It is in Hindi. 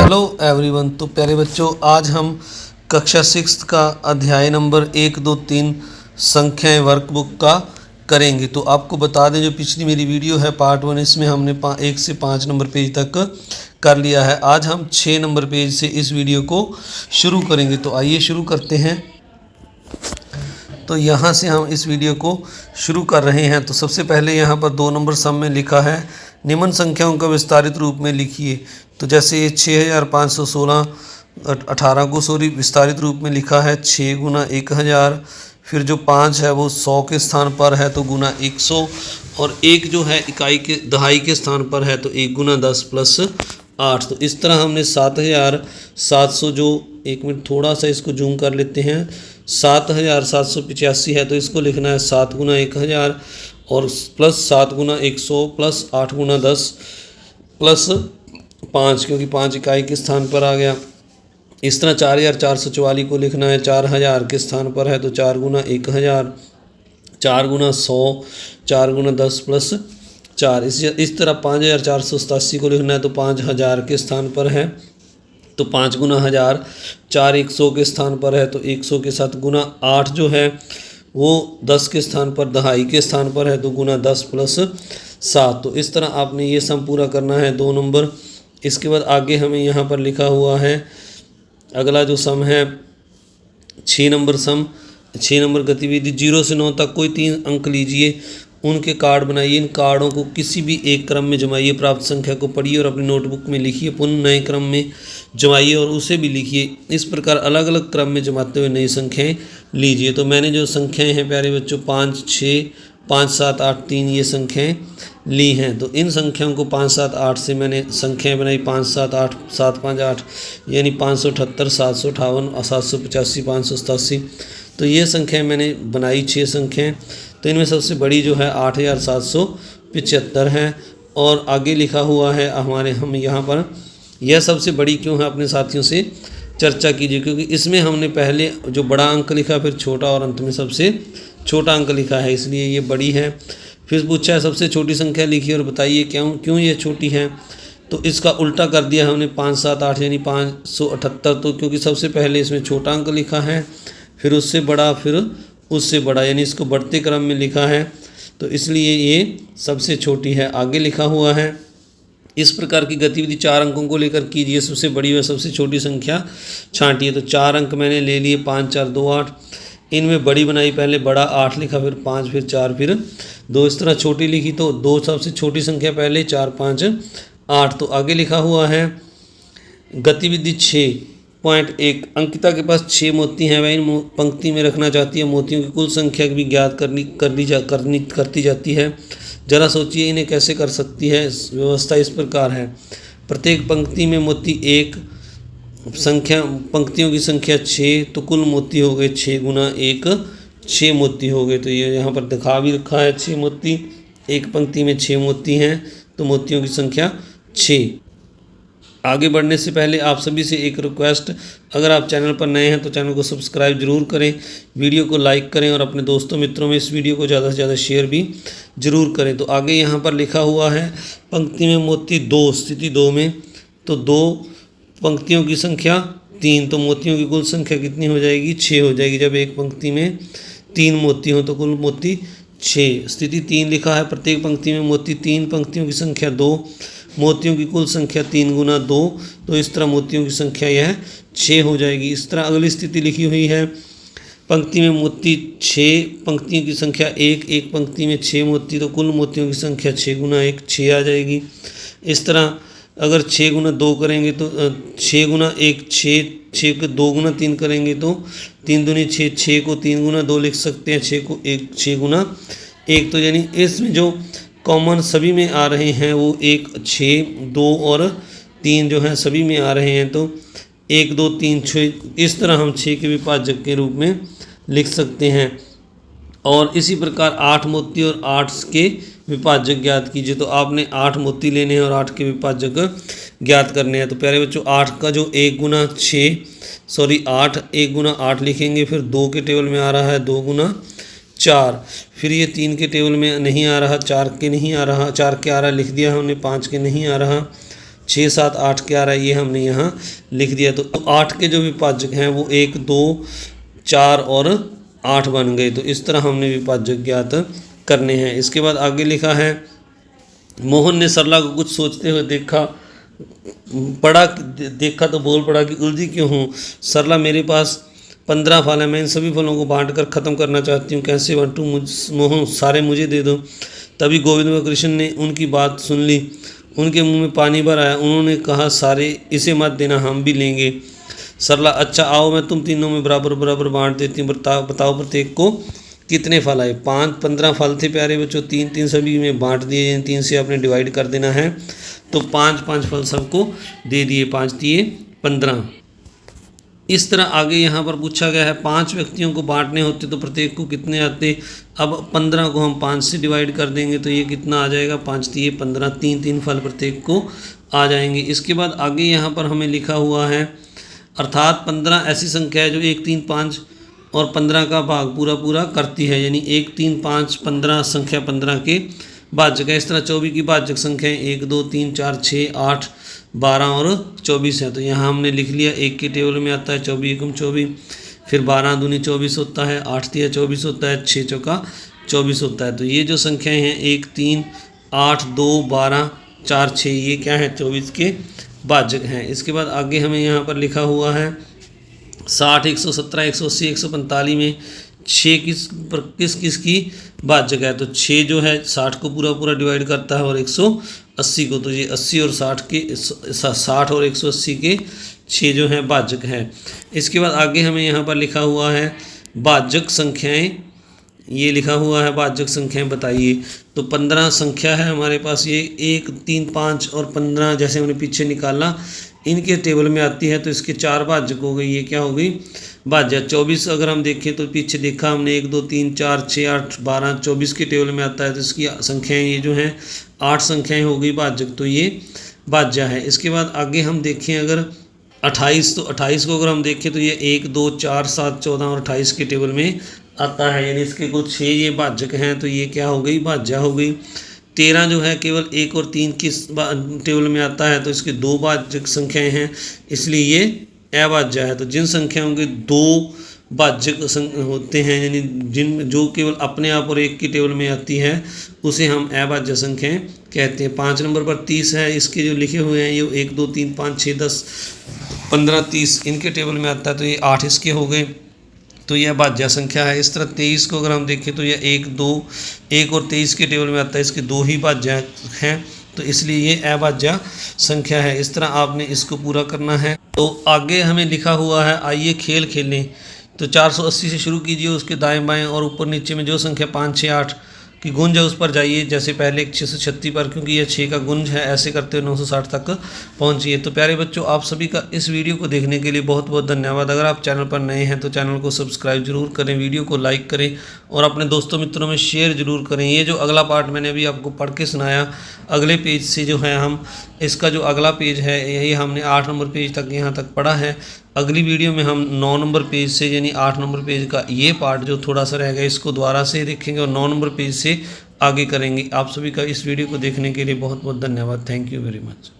Hello everyone. तो प्यारे बच्चों, आज हम कक्षा 6 का अध्याय नंबर 1, 2, 3 संख्याएं वर्कबुक का करेंगे। तो आपको बता दें, जो पिछली मेरी वीडियो है पार्ट 1, इसमें हमने 1 से 5 नंबर पेज तक कर लिया है। आज हम 6 नंबर पेज से इस वीडियो को शुरू करेंगे। तो आइए शुरू करते हैं। तो यहाँ से हम इस वीडियो को शुरू कर रहे हैं। तो सबसे पहले यहाँ पर 2 नंबर सम में लिखा है, निम्न संख्याओं का विस्तारित रूप में लिखिए। तो जैसे ये 6516 18 को विस्तारित रूप में लिखा है 6 गुना 1000। फिर जो 5 है वो 100 के स्थान पर है तो गुना 100, और 1 जो है इकाई के दहाई के स्थान पर है तो 1 गुना 10 प्लस 8। तो इस तरह हमने 7700 जो, एक मिनट थोड़ा सा इसको जूम कर लेते हैं, 7785 है तो इसको लिखना है 7 गुना 1000 और प्लस 7 गुना 100 प्लस 8 गुना 10 प्लस 5, क्योंकि 5 इकाई के स्थान पर आ गया। इस तरह 4444 को लिखना है 4000 के स्थान पर है तो 4 गुना 1000, 4 गुना 100, 4 गुना 10 प्लस 4। इस तरह 5487 को लिखना है तो 5000 के स्थान पर है तो 5 गुना 1000, 4 100 के स्थान पर है तो 100 के साथ गुना 8 जो है वो 10 के स्थान पर दहाई के स्थान पर है तो गुना 10 प्लस 7। तो इस तरह आपने ये सम पूरा करना है 2 नंबर। इसके बाद आगे हमें यहाँ पर लिखा हुआ है अगला जो सम है 6 नंबर सम, 6 नंबर गतिविधि 0 से 9 तक कोई 3 अंक लीजिए, उनके कार्ड बनाइए, इन कार्डों को किसी भी एक क्रम में जमाइए, प्राप्त संख्या को पढ़िए और अपनी नोटबुक में लिखिए, पुनः नए क्रम में जमाइए और उसे भी लिखिए। इस प्रकार अलग अलग क्रम में जमाते हुए नई संख्याएं लीजिए। तो मैंने जो संख्याएं हैं प्यारे बच्चों 5, 6, 5, 7, 8, 3 ये संख्याएं ली हैं। तो इन संख्याओं को 5, 7, 8 से मैंने संख्याएं बनाई 5, 7, 8, 7, 5, 8 यानी 578, 758, 785, 587। तो ये संख्याएं मैंने बनाई 6 संख्याएं। तो इनमें सबसे बड़ी जो है 8775 है। और आगे लिखा हुआ है हम यहाँ पर, यह सबसे बड़ी क्यों है अपने साथियों से चर्चा कीजिए, क्योंकि इसमें हमने पहले जो बड़ा अंक लिखा फिर छोटा और अंत में सबसे छोटा अंक लिखा है, इसलिए ये बड़ी है। फिर पूछा है सबसे छोटी संख्या लिखिए और बताइए क्यों ये छोटी है। तो इसका उल्टा कर दिया हमने 5, 7, 8 यानी 578। तो क्योंकि सबसे पहले इसमें छोटा अंक लिखा है, फिर उससे बड़ा, फिर उससे बड़ा, यानी इसको बढ़ते क्रम में लिखा है तो इसलिए ये सबसे छोटी है। आगे लिखा हुआ है इस प्रकार की गतिविधि 4 अंकों को लेकर कीजिए, सबसे बड़ी व सबसे छोटी संख्या छांटिए। तो 4 अंक मैंने ले लिए 5, 4, 2, 8। इनमें बड़ी बनाई, पहले बड़ा 8 लिखा, फिर 5, फिर 4, फिर 2। इस तरह छोटी लिखी तो 2 सबसे छोटी संख्या पहले, 4, 5, 8। तो आगे लिखा हुआ है गतिविधि 6.1, अंकिता के पास 6 मोती हैं, वह इन पंक्ति में रखना चाहती है। मोतियों की कुल संख्या भी ज्ञात करती जाती है। जरा सोचिए इन्हें कैसे कर सकती है। व्यवस्था इस प्रकार है, प्रत्येक पंक्ति में मोती 1, पंक्तियों की संख्या 6, तो कुल मोती हो गए 6 गुना 1, 6 मोती हो गए। तो ये यहाँ पर दिखा भी रखा है 6 मोती, एक पंक्ति में 6 मोती हैं तो मोतियों की संख्या 6। आगे बढ़ने से पहले आप सभी से एक रिक्वेस्ट, अगर आप चैनल पर नए हैं तो चैनल को सब्सक्राइब जरूर करें, वीडियो को लाइक करें और अपने दोस्तों मित्रों में इस वीडियो को ज़्यादा से ज़्यादा शेयर भी जरूर करें। तो आगे यहाँ पर लिखा हुआ है पंक्ति में मोती 2, स्थिति 2 में तो 2, पंक्तियों की संख्या 3, तो मोतियों की कुल संख्या कितनी हो जाएगी, 6 हो जाएगी। जब एक पंक्ति में 3 मोती हो तो कुल मोती 6। स्थिति 3 लिखा है, प्रत्येक पंक्ति में मोती 3, पंक्तियों की संख्या 2, मोतियों की कुल संख्या 3 गुना 2, तो इस तरह मोतियों की संख्या यह 6 हो जाएगी। इस तरह अगली स्थिति लिखी हुई है, पंक्ति में मोती 6, पंक्तियों की संख्या 1, एक पंक्ति में 6 मोती, तो कुल मोतियों की संख्या 6 गुना 1, 6 आ जाएगी। इस तरह अगर 6 गुना 2 करेंगे तो 6 गुना 1 6, 6 को 2 गुना 3 करेंगे तो 3 दूनी 6, 6 को 3 गुना 2 लिख सकते हैं, 6 को 6 गुना 1। तो यानी इसमें जो कॉमन सभी में आ रहे हैं वो 1, 6, 2 और 3 जो हैं सभी में आ रहे हैं। तो 1, 2, 3, 6, इस तरह हम 6 के विभाजक के रूप में लिख सकते हैं। और इसी प्रकार 8 मोती और 8 के विभाजक ज्ञात कीजिए। तो आपने 8 मोती लेने हैं और 8 के विभाजक ज्ञात करने हैं। तो प्यारे बच्चों 8 का जो 1 गुना 8 लिखेंगे, फिर 2 के टेबल में आ रहा है 2 गुना 4, फिर ये 3 के टेबल में नहीं आ रहा, 4 के नहीं आ रहा, 4 के आ रहा लिख दिया हमने, 5 के नहीं आ रहा, 6 7 8 क्या आ रहा है ये हमने यहाँ लिख दिया। तो 8 के जो विभाजक हैं वो 1 2 4 और 8 बन गए। तो इस तरह हमने विभाजक ज्ञात करने हैं। इसके बाद आगे लिखा है, मोहन ने सरला को कुछ सोचते हुए देखा तो बोल पड़ा कि उलझी क्यों हूँ सरला, मेरे पास 15 फल हैं, मैं इन सभी फलों को बांट कर ख़त्म करना चाहती हूँ, कैसे बांटूँ? मोहन सारे मुझे दे दो। तभी गोविंद व कृष्ण ने उनकी बात सुन ली, उनके मुंह में पानी भर आया। उन्होंने कहा, सारे इसे मत देना, हम भी लेंगे। सरला, अच्छा आओ मैं तुम तीनों में बराबर बराबर बांट देती हूँ, बताओ प्रत्येक को कितने फल आए? 15 फल थे प्यारे बच्चों, 3 3 सभी में बांट दिए, 3 से आपने डिवाइड कर देना है। तो 5 फल सबको दे दिए, 5 दिए 15। इस तरह आगे यहाँ पर पूछा गया है 5 व्यक्तियों को बांटने होते तो प्रत्येक को कितने आते? अब 15 को हम 5 से डिवाइड कर देंगे तो ये कितना आ जाएगा? 5 दिए 15, 3 फल प्रत्येक को आ जाएंगे। इसके बाद आगे यहाँ पर हमें लिखा हुआ है, अर्थात 15 ऐसी संख्या है जो 1 3 5 और 15 का भाग पूरा करती है, यानी 1 3 5 15 संख्या 15 के भाजक है। इस तरह 24 की भाजक संख्याएँ 1 2 3 4 6 8 12 और 24 है। तो यहाँ हमने लिख लिया, 1 के टेबल में आता है 24 × 24, फिर 12 दूनी 24 होता है, 8 तिया 24 होता है, 6 चौका 24 होता है। तो ये जो संख्याएँ हैं 1 3 8 2 12 4 6, ये क्या है? 24 के भाजक हैं। इसके बाद आगे हमें यहाँ पर लिखा हुआ है 60 117 180 145 में 6 किस की भाजक है? तो 6 जो है 60 को पूरा डिवाइड करता है और 180 को। तो ये 80 और 60 और 180 के 6 जो हैं भाजक हैं। इसके बाद आगे हमें यहाँ पर लिखा हुआ है भाजक संख्याएं, ये लिखा हुआ है भाजक संख्याएं बताइए। तो 15 संख्या है हमारे पास, ये 1 3 5 और 15 जैसे हमने पीछे निकाला इनके टेबल में आती है, तो इसके 4 भाजक हो गई, ये क्या हो गई? भाज्य। 24 अगर हम देखें तो पीछे देखा हमने 1 2 3 4 6 8 12 24 के टेबल में आता है, तो इसकी संख्याएं ये जो हैं 8 संख्याएं हो गई भाजक, तो ये भाज्य है। इसके बाद आगे हम देखें अगर 28, तो 28 को अगर हम देखें तो ये 1 2 4 7 14 और 28 के टेबल में आता है, यानी इसके कुल 6 ये भाजक हैं, तो ये क्या हो गई? भाज्य हो गई। 13 जो है केवल 1 और 3 की टेबल में आता है, तो इसके 2 भाजक संख्याएं हैं, इसलिए ये अभाज्य है। तो जिन संख्याओं के 2 भाजक होते हैं, यानी जो केवल अपने आप और 1 की टेबल में आती है, उसे हम अभाज्य संख्याएं कहते हैं। 5 नंबर पर 30 है, इसके जो लिखे हुए हैं ये 1 2 3 5 6 10 15 30 इनके टेबल में आता है, तो ये 8 इसके हो गए, तो यह भाज्य संख्या है। इस तरह 23 को अगर हम देखें तो यह 1 और 23 के टेबल में आता है, इसके 2 ही भाज्य हैं, तो इसलिए ये अभाज्य संख्या है। इस तरह आपने इसको पूरा करना है। तो आगे हमें लिखा हुआ है, आइए खेल खेलें। तो 480 से शुरू कीजिए, उसके दाएं बाएं और ऊपर नीचे में जो संख्या 5 6 8 की गुंज है उस पर जाइए, जैसे पहले 636 पर, क्योंकि यह 6 का गुंज है, ऐसे करते हुए 960 तक पहुंचिए। तो प्यारे बच्चों, आप सभी का इस वीडियो को देखने के लिए बहुत बहुत धन्यवाद। अगर आप चैनल पर नए हैं तो चैनल को सब्सक्राइब जरूर करें, वीडियो को लाइक करें और अपने दोस्तों मित्रों में शेयर जरूर करें। ये जो अगला पार्ट मैंने अभी आपको पढ़ के सुनाया, अगले पेज से जो है हम इसका जो अगला पेज है, यही हमने 8 नंबर पेज तक यहाँ तक पढ़ा है। अगली वीडियो में हम 9 नंबर पेज से, यानी 8 नंबर पेज का ये पार्ट जो थोड़ा सा रह गया, इसको दोबारा से देखेंगे और 9 नंबर पेज से आगे करेंगे। आप सभी का इस वीडियो को देखने के लिए बहुत बहुत धन्यवाद। Thank you very much.